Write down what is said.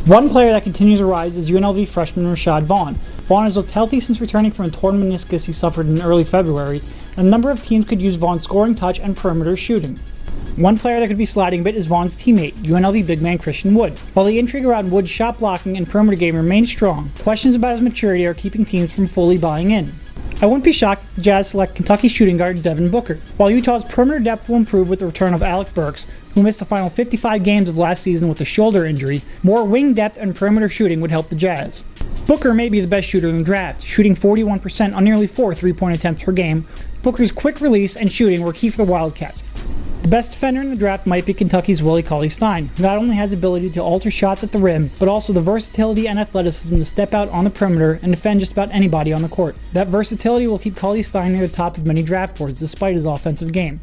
One player that continues to rise is UNLV freshman Rashad Vaughn. Vaughn has looked healthy since returning from a torn meniscus he suffered in early February, and a number of teams could use Vaughn's scoring touch and perimeter shooting. One player that could be sliding a bit is Vaughn's teammate, UNLV big man Christian Wood. While the intrigue around Wood's shot blocking and perimeter game remains strong, questions about his maturity are keeping teams from fully buying in. I wouldn't be shocked if the Jazz select Kentucky shooting guard Devin Booker. While Utah's perimeter depth will improve with the return of Alec Burks, who missed the final 55 games of last season with a shoulder injury, more wing depth and perimeter shooting would help the Jazz. Booker may be the best shooter in the draft, shooting 41% on nearly 4 3-point attempts per game. Booker's quick release and shooting were key for the Wildcats. The best defender in the draft might be Kentucky's Cauley-Stein, who not only has the ability to alter shots at the rim, but also the versatility and athleticism to step out on the perimeter and defend just about anybody on the court. That versatility will keep Cauley-Stein near the top of many draft boards, despite his offensive game.